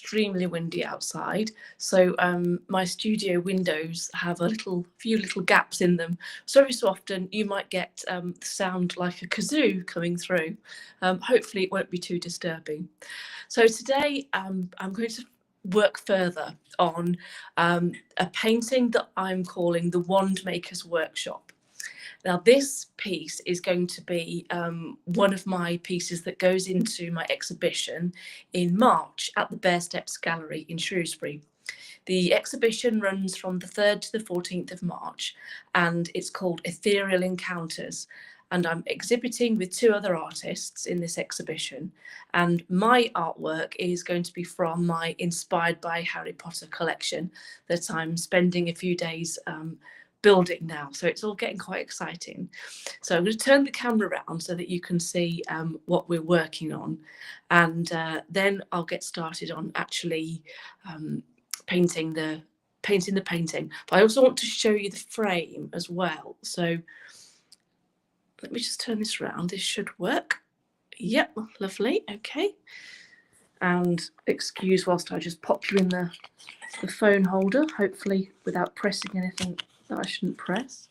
extremely windy outside, so my studio windows have a few little gaps in them. So every so often you might get the sound like a kazoo coming through. Hopefully it won't be too disturbing. So today I'm going to work further on a painting that I'm calling the Wand Maker's Workshop. Now this piece is going to be one of my pieces that goes into my exhibition in March at the Bear Steps Gallery in Shrewsbury. The exhibition runs from the 3rd to the 14th of March, and it's called Ethereal Encounters. And I'm exhibiting with 2 other artists in this exhibition. And my artwork is going to be from my Inspired by Harry Potter collection that I'm spending a few days building now. So it's all getting quite exciting. So I'm going to turn the camera around so that you can see what we're working on. And then I'll get started on actually painting the painting. But I also want to show you the frame as well. So let me just turn this around. This should work. Yep, lovely. Okay. And excuse whilst I just pop you in the phone holder, hopefully without pressing anything that I shouldn't press.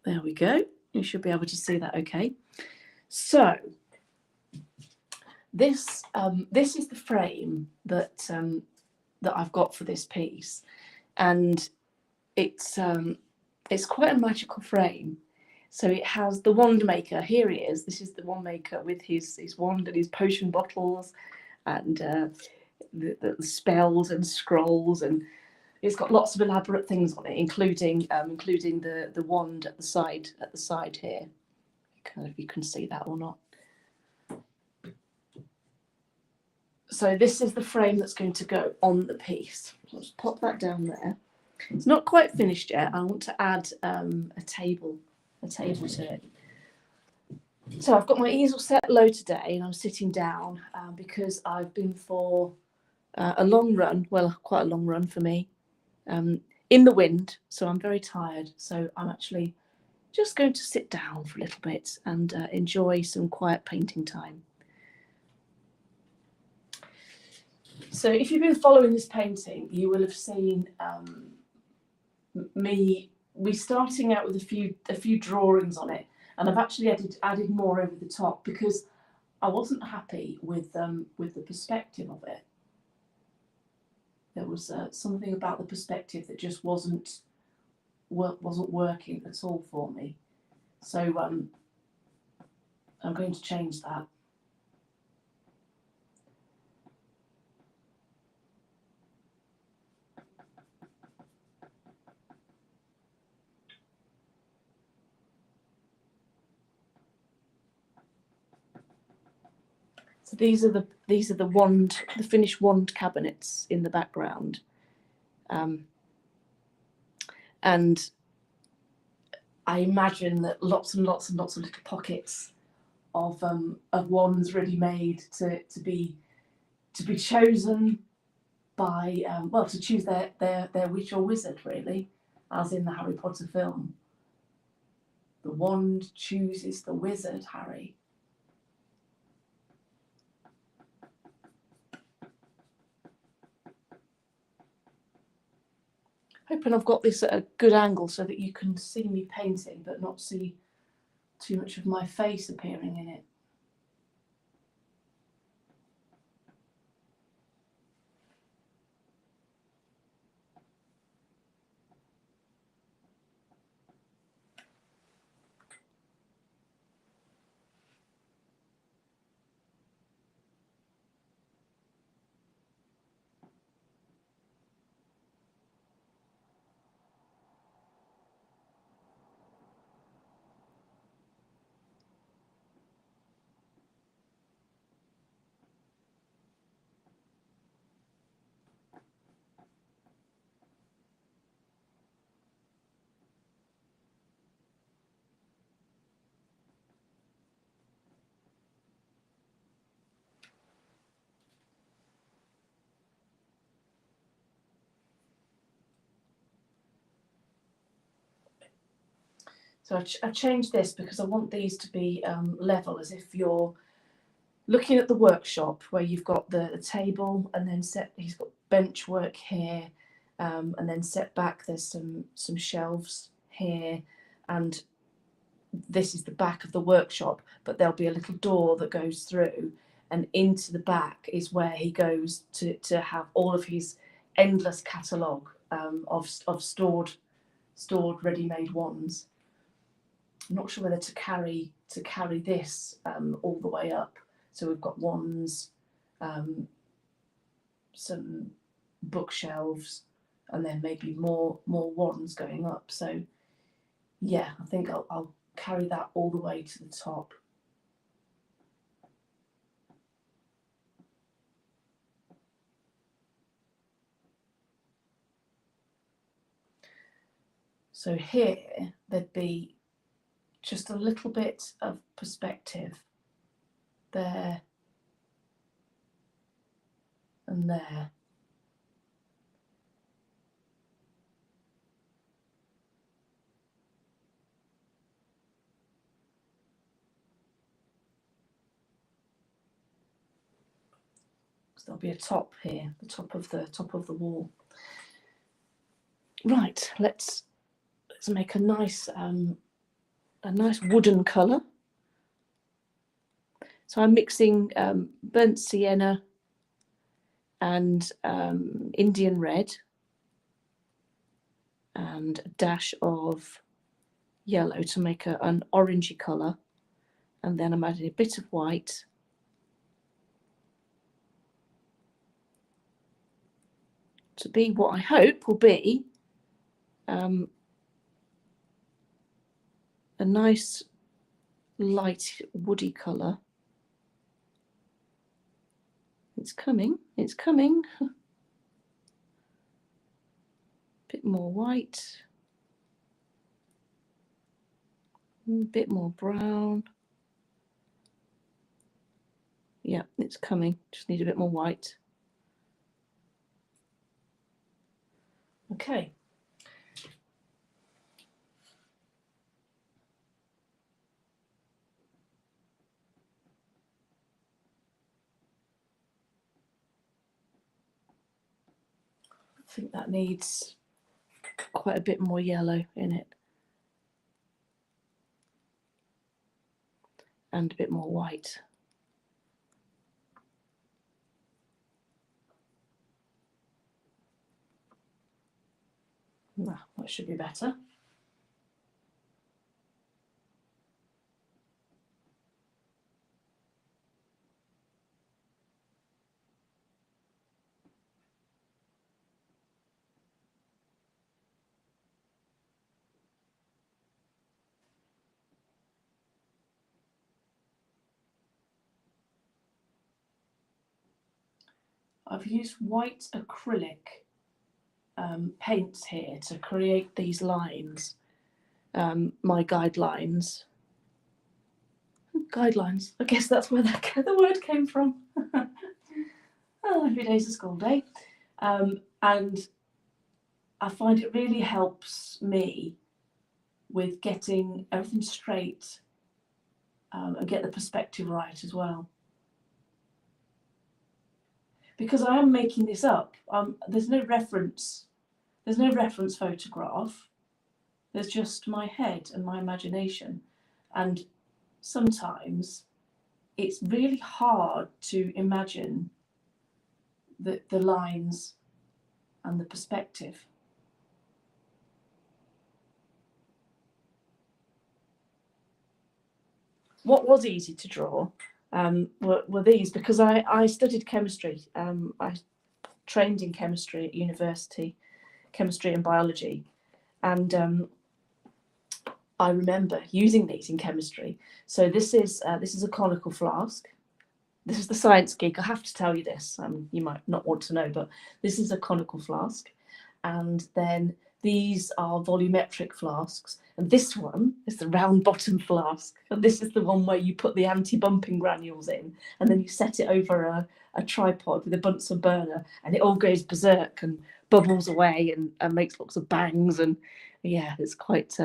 There we go. You should be able to see that okay. So this is the frame that I've got for this piece, and it's quite a magical frame. So it has the wand maker. Here he is. This is the wand maker with his wand and his potion bottles and the spells and scrolls, and it's got lots of elaborate things on it, including the wand at the side here. I don't know if you can see that or not. So this is the frame that's going to go on the piece. Let's pop that down there. It's not quite finished yet. I want to add a table to it. So I've got my easel set low today, and I'm sitting down because I've been for a long run. Well, quite a long run for me, in the wind. So I'm very tired. So I'm actually just going to sit down for a little bit and enjoy some quiet painting time. So if you've been following this painting, you will have seen me starting out with a few drawings on it, and I've actually added more over the top because I wasn't happy with the perspective of it. There was something about the perspective that just wasn't working at all for me. So I'm going to change that. So these are the finished wand cabinets in the background, and I imagine that lots and lots of little pockets of wands ready made to be chosen by to choose their witch or wizard, really, as in the Harry Potter film. The wand chooses the wizard, Harry. Hoping I've got this at a good angle so that you can see me painting but not see too much of my face appearing in it. So I changed this because I want these to be level, as if you're looking at the workshop where you've got the table, and then he's got bench work here, and then set back there's some shelves here, and this is the back of the workshop, but there'll be a little door that goes through, and into the back is where he goes to have all of his endless catalogue of stored ready-made wands. I'm not sure whether to carry this all the way up. So we've got wands, some bookshelves, and then maybe more wands going up. So yeah, I think I'll carry that all the way to the top. So here there'd be just a little bit of perspective there and there. So there'll be a top here, the top of the wall. Right, let's make a nice wooden colour. So I'm mixing burnt sienna and Indian red and a dash of yellow to make an orangey colour, and then I'm adding a bit of white to be what I hope will be a nice light woody colour. It's coming. Bit more white, a bit more brown. Yeah, it's coming. Just need a bit more white. Okay. I think that needs quite a bit more yellow in it. And a bit more white. That should be better. I've used white acrylic paints here to create these lines, my guidelines. Guidelines, I guess that's where the word came from. Oh, every day's a school day. And I find it really helps me with getting everything straight and get the perspective right as well. Because I am making this up. There's no reference photograph. There's just my head and my imagination. And sometimes it's really hard to imagine the lines and the perspective. What was easy to draw were these, because I studied chemistry. I trained in chemistry at university, chemistry and biology, and I remember using these in chemistry. So this is a conical flask. This is the science geek. I have to tell you this. You might not want to know, but this is a conical flask, and then these are volumetric flasks, and this one is the round bottom flask, and this is the one where you put the anti-bumping granules in, and then you set it over a tripod with a Bunsen burner, and it all goes berserk and bubbles away and makes lots of bangs, and yeah, it's quite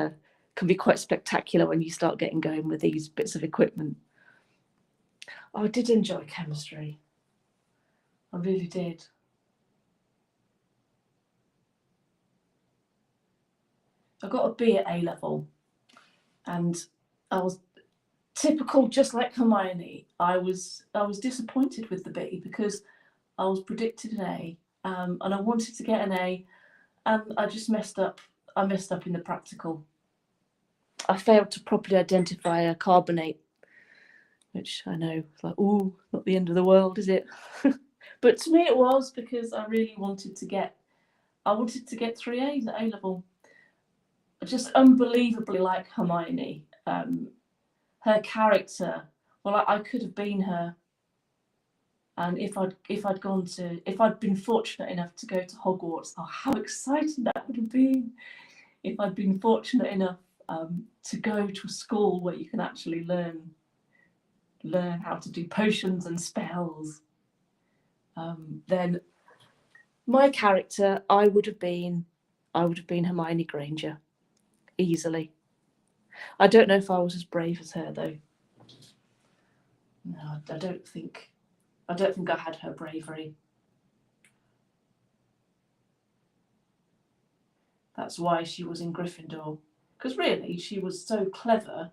can be quite spectacular when you start getting going with these bits of equipment. I did enjoy chemistry. I really did. I got a B at A level, and I was typical, just like Hermione. I was disappointed with the B because I was predicted an A, and I wanted to get an A, and I just messed up. I messed up in the practical. I failed to properly identify a carbonate, which I know, like, ooh, not the end of the world, is it? But to me it was, because I really wanted to get 3 A's at A level. Just unbelievably like Hermione. Her character, well, I could have been her. And if I'd been fortunate enough to go to Hogwarts, oh, how exciting that would have been! If I'd been fortunate enough to go to a school where you can actually learn how to do potions and spells, then my character, I would have been Hermione Granger, easily. I don't know if I was as brave as her though. No, I don't think I had her bravery. That's why she was in Gryffindor. Because really, she was so clever,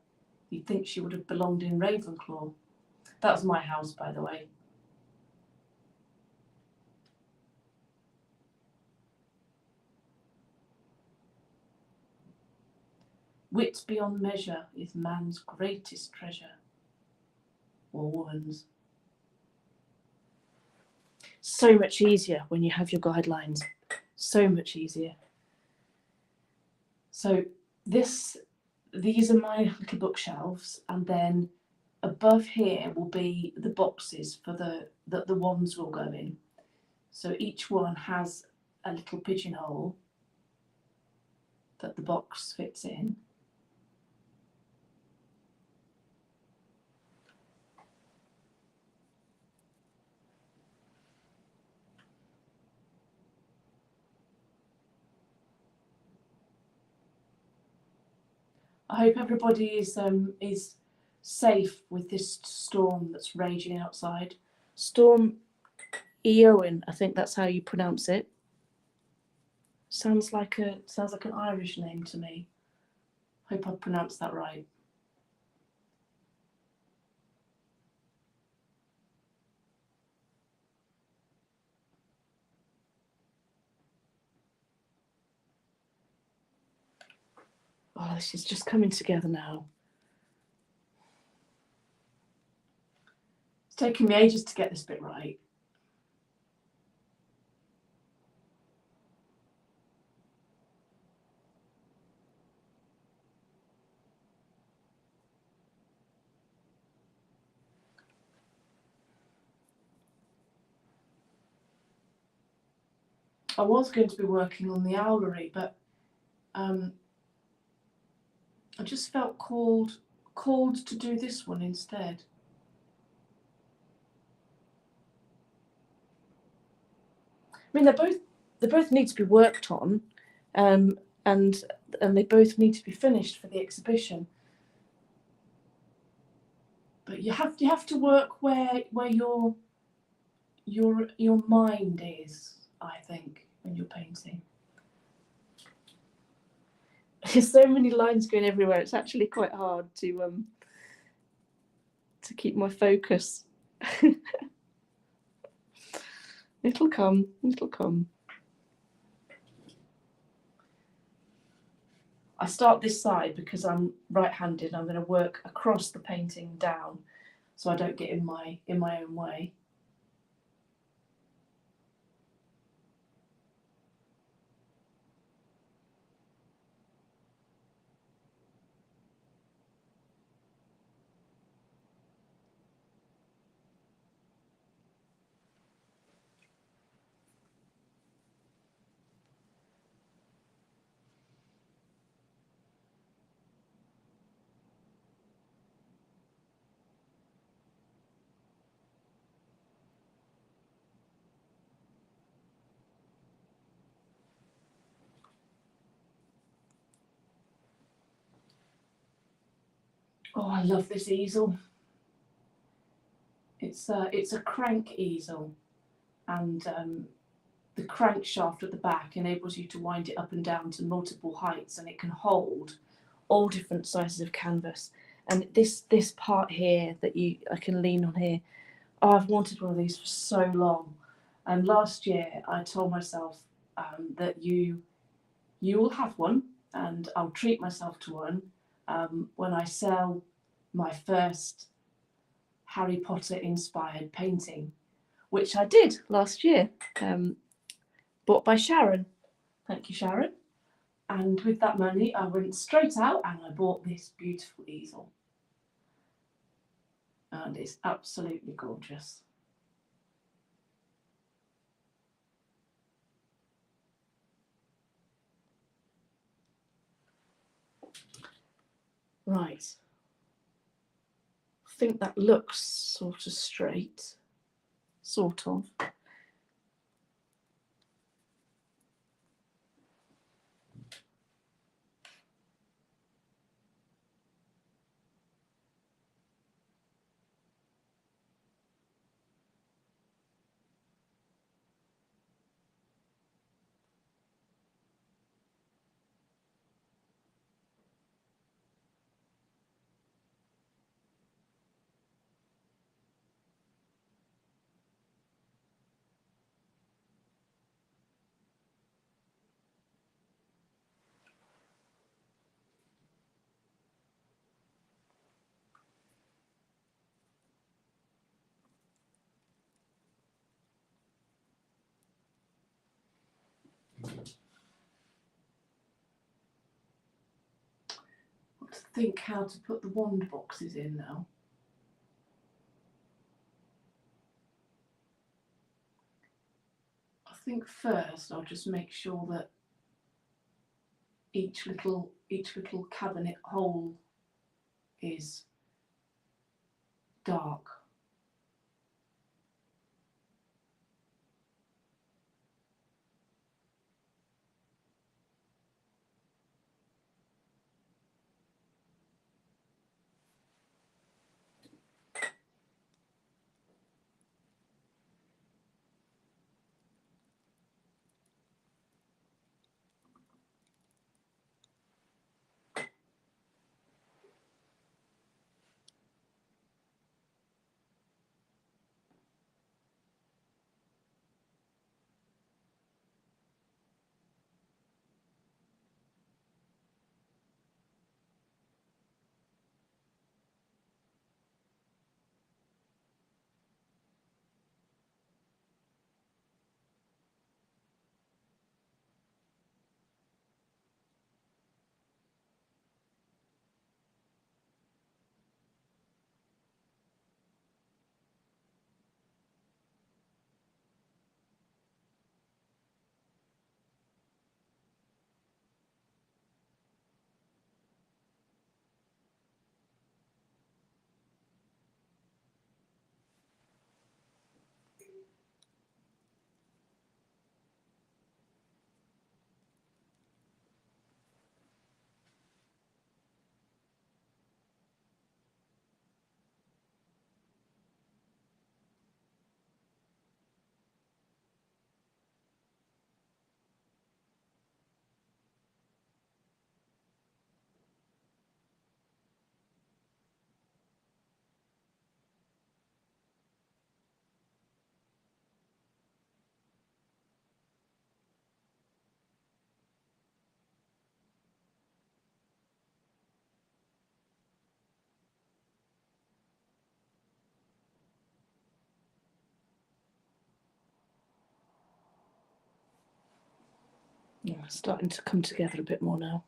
you'd think she would have belonged in Ravenclaw. That was my house, by the way. Wit beyond measure is man's greatest treasure, or woman's. So much easier when you have your guidelines. So much easier. So these are my little bookshelves, and then above here will be the boxes for the wands will go in. So each one has a little pigeonhole that the box fits in. I hope everybody is safe with this storm that's raging outside. Storm Eowyn, I think that's how you pronounce it. Sounds like an Irish name to me. Hope I pronounced that right. Oh, this is just coming together now. It's taken me ages to get this bit right. I was going to be working on the owlery, but I just felt called to do this one instead. I mean, they both need to be worked on, and they both need to be finished for the exhibition. But you have to work where your mind is, I think, when you're painting. There's so many lines going everywhere. It's actually quite hard to keep my focus. It'll come. It'll come. I start this side because I'm right-handed. I'm going to work across the painting down, so I don't get in my own way. Oh, I love this easel. it's a crank easel, and the crankshaft at the back enables you to wind it up and down to multiple heights, and it can hold all different sizes of canvas. And this part here that I can lean on here, oh, I've wanted one of these for so long. And last year I told myself that you will have one, and I'll treat myself to one when I sell my first Harry Potter inspired painting, which I did last year, bought by Sharon. Thank you, Sharon. And with that money, I went straight out and I bought this beautiful easel. And it's absolutely gorgeous. Right. I think that looks sort of straight. Sort of. To think how to put the wand boxes in now. I think first I'll just make sure that each little cabinet hole is dark. Yeah, it's starting to come together a bit more now.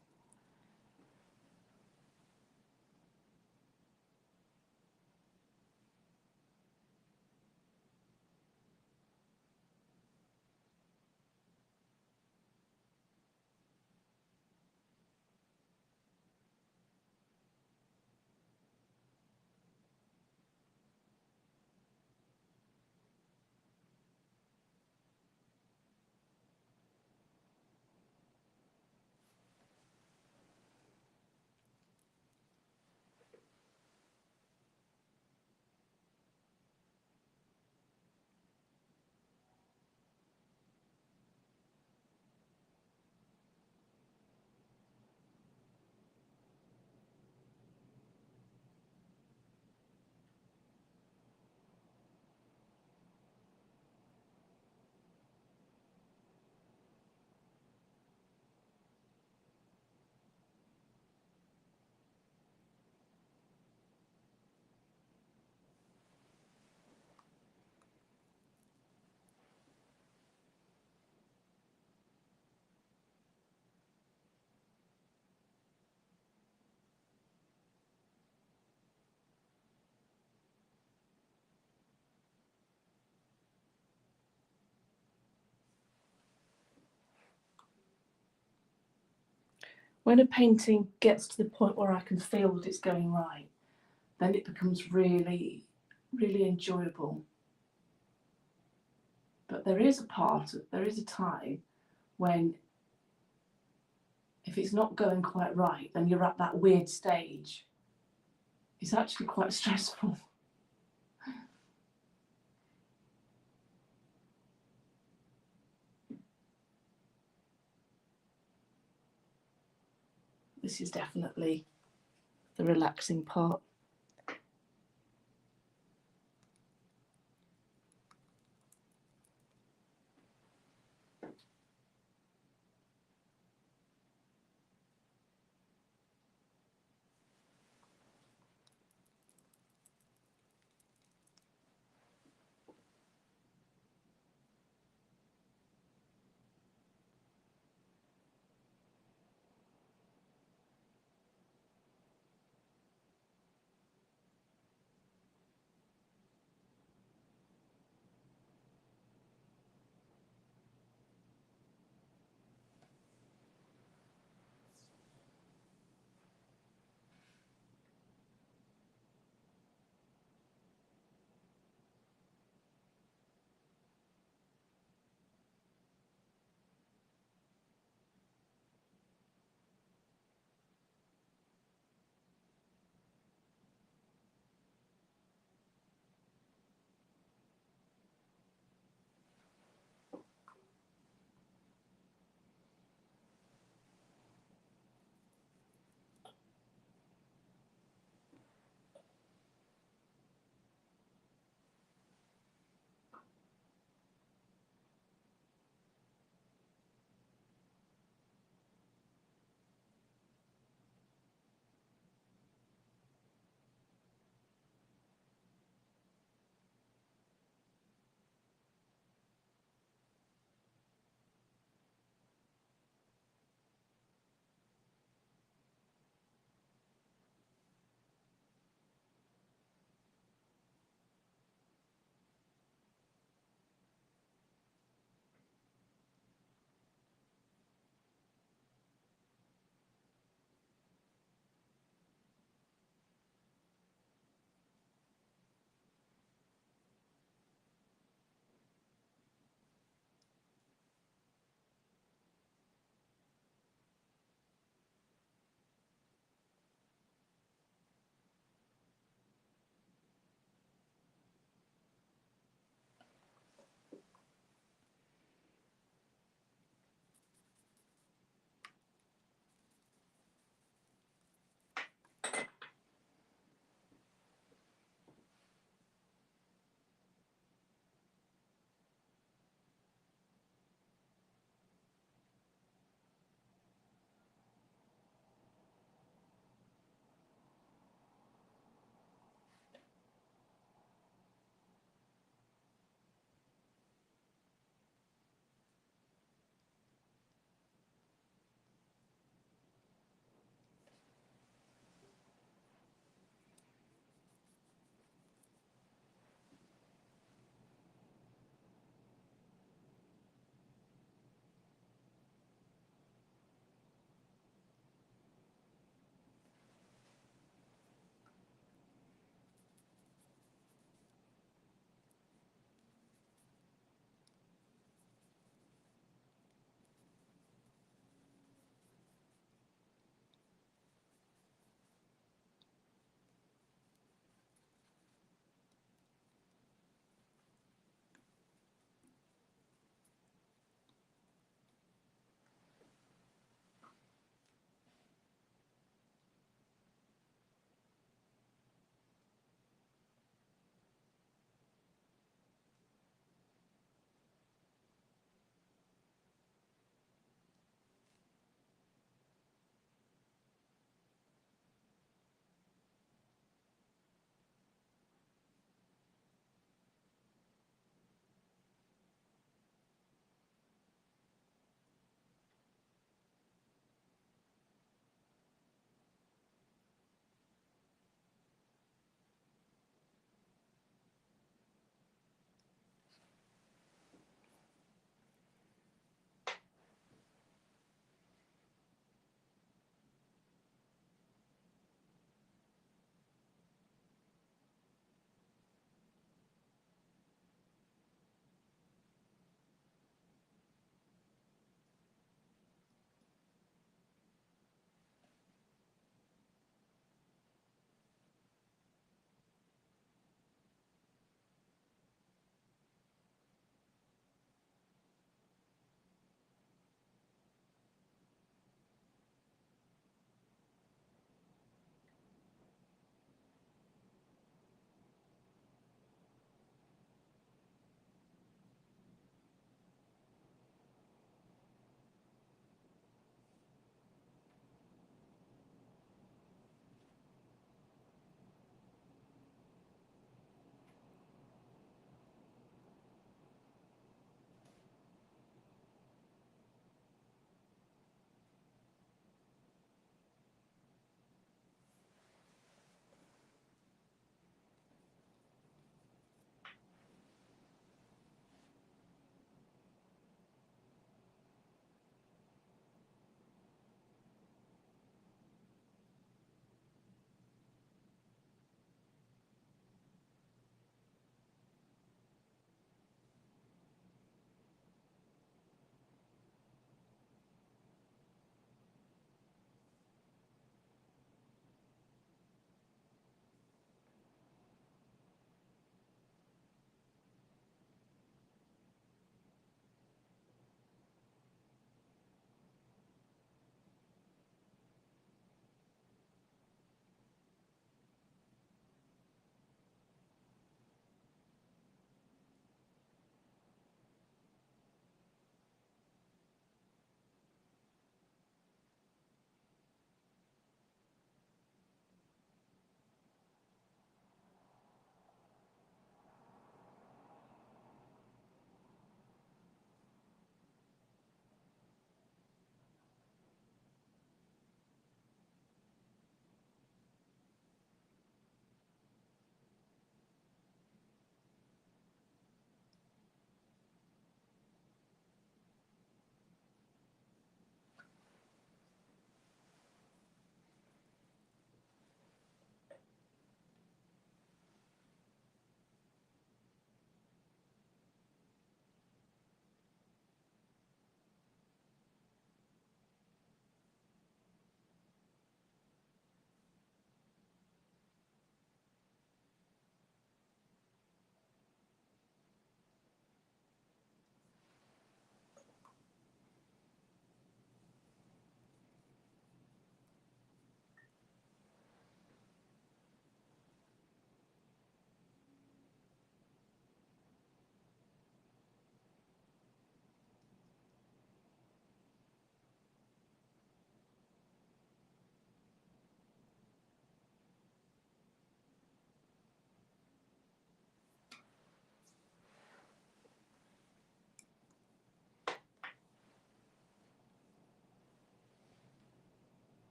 When a painting gets to the point where I can feel that it's going right, then it becomes really, really enjoyable. But there is a time when if it's not going quite right, then you're at that weird stage. It's actually quite stressful. This is definitely the relaxing part.